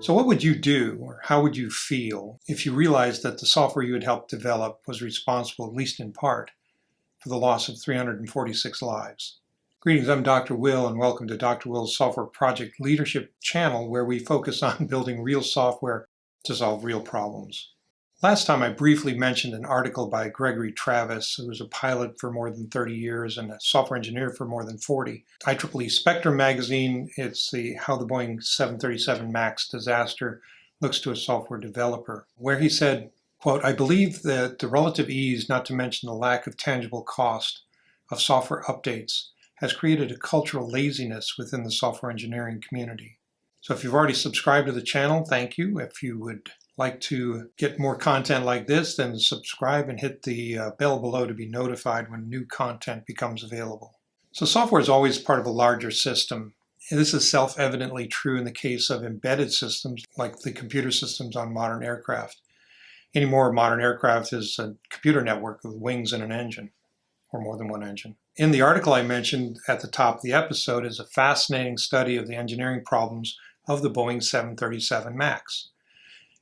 So what would you do, or how would you feel, if you realized that the software you had helped develop was responsible, at least in part, for the loss of 346 lives? Greetings, I'm Dr. Will, and welcome to Dr. Will's Software Project Leadership channel, where we focus on building real software to solve real problems. Last time I briefly mentioned an article by Gregory Travis, who was a pilot for more than 30 years and a software engineer for more than 40. IEEE Spectrum magazine, it's how the Boeing 737 MAX disaster looks to a software developer, where he said, quote, "I believe that the relative ease, not to mention the lack of tangible cost of software updates, has created a cultural laziness within the software engineering community." So if you've already subscribed to the channel, thank you. If you would like to get more content like this, then subscribe and hit the bell below to be notified when new content becomes available. So software is always part of a larger system. And this is self-evidently true in the case of embedded systems like the computer systems on modern aircraft. Anymore, modern aircraft is a computer network with wings and an engine, or more than one engine. In the article I mentioned at the top of the episode is a fascinating study of the engineering problems of the Boeing 737 MAX.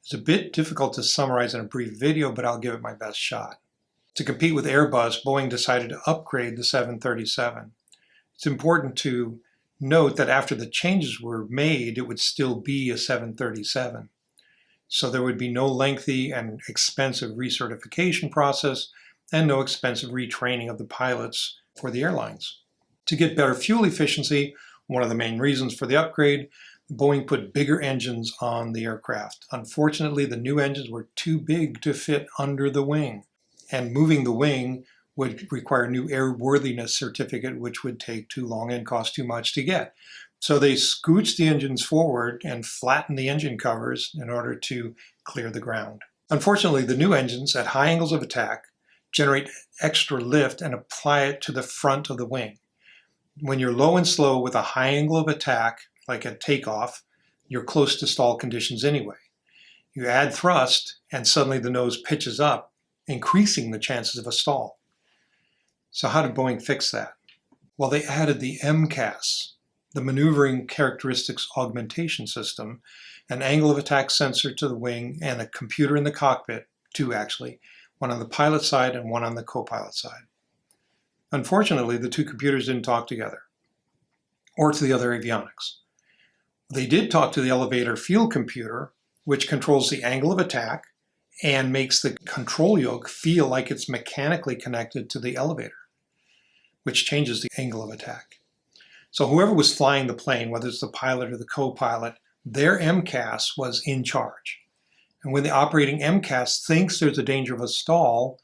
It's a bit difficult to summarize in a brief video, but I'll give it my best shot. To compete with Airbus, Boeing decided to upgrade the 737. It's important to note that after the changes were made, it would still be a 737. So there would be no lengthy and expensive recertification process and no expensive retraining of the pilots for the airlines. To get better fuel efficiency, one of the main reasons for the upgrade, Boeing put bigger engines on the aircraft. Unfortunately, the new engines were too big to fit under the wing, and moving the wing would require a new airworthiness certificate, which would take too long and cost too much to get. So they scooched the engines forward and flattened the engine covers in order to clear the ground. Unfortunately, the new engines at high angles of attack generate extra lift and apply it to the front of the wing. When you're low and slow with a high angle of attack, like at takeoff, you're close to stall conditions anyway. You add thrust, and suddenly the nose pitches up, increasing the chances of a stall. So how did Boeing fix that? Well, they added the MCAS, the Maneuvering Characteristics Augmentation System, an angle of attack sensor to the wing, and a computer in the cockpit, two actually, one on the pilot side and one on the co-pilot side. Unfortunately, the two computers didn't talk together, or to the other avionics. They did talk to the elevator field computer, which controls the angle of attack and makes the control yoke feel like it's mechanically connected to the elevator, which changes the angle of attack. So whoever was flying the plane, whether it's the pilot or the co-pilot, their MCAS was in charge. And when the operating MCAS thinks there's a danger of a stall,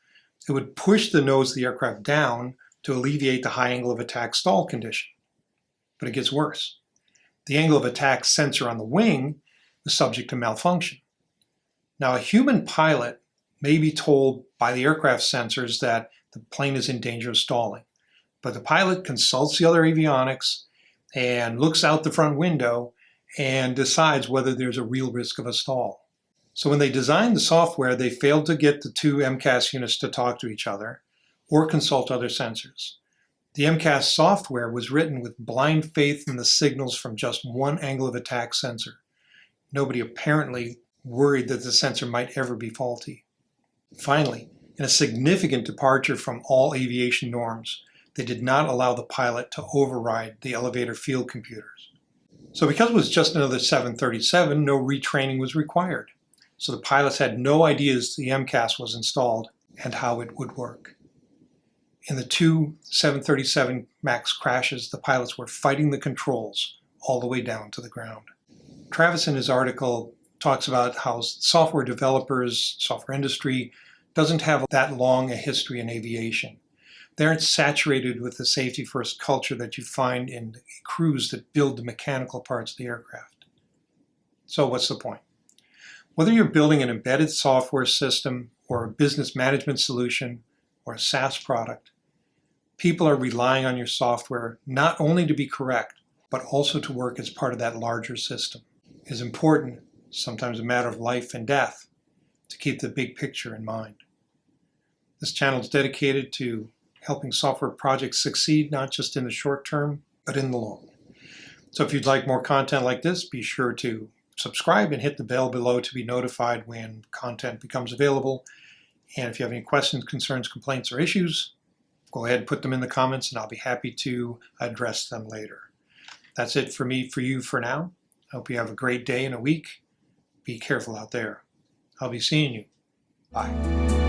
it would push the nose of the aircraft down to alleviate the high angle of attack stall condition. But it gets worse. The angle of attack sensor on the wing is subject to malfunction. Now, a human pilot may be told by the aircraft sensors that the plane is in danger of stalling, but the pilot consults the other avionics and looks out the front window and decides whether there's a real risk of a stall. So when they designed the software, they failed to get the two MCAS units to talk to each other or consult other sensors. The MCAS software was written with blind faith in the signals from just one angle of attack sensor. Nobody apparently worried that the sensor might ever be faulty. Finally, in a significant departure from all aviation norms, they did not allow the pilot to override the elevator field computers. So because it was just another 737, no retraining was required. So the pilots had no ideas the MCAS was installed and how it would work. In the two 737 MAX crashes, the pilots were fighting the controls all the way down to the ground. Travis in his article talks about how software developers, software industry, doesn't have that long a history in aviation. They aren't saturated with the safety-first culture that you find in crews that build the mechanical parts of the aircraft. So what's the point? Whether you're building an embedded software system or a business management solution or a SaaS product, people are relying on your software not only to be correct, but also to work as part of that larger system. It is important, sometimes a matter of life and death, to keep the big picture in mind. This channel is dedicated to helping software projects succeed, not just in the short term, but in the long. So if you'd like more content like this, be sure to subscribe and hit the bell below to be notified when content becomes available. And if you have any questions, concerns, complaints, or issues, go ahead and put them in the comments and I'll be happy to address them later. That's it for you for now. I hope you have a great day and a week. Be careful out there. I'll be seeing you. Bye.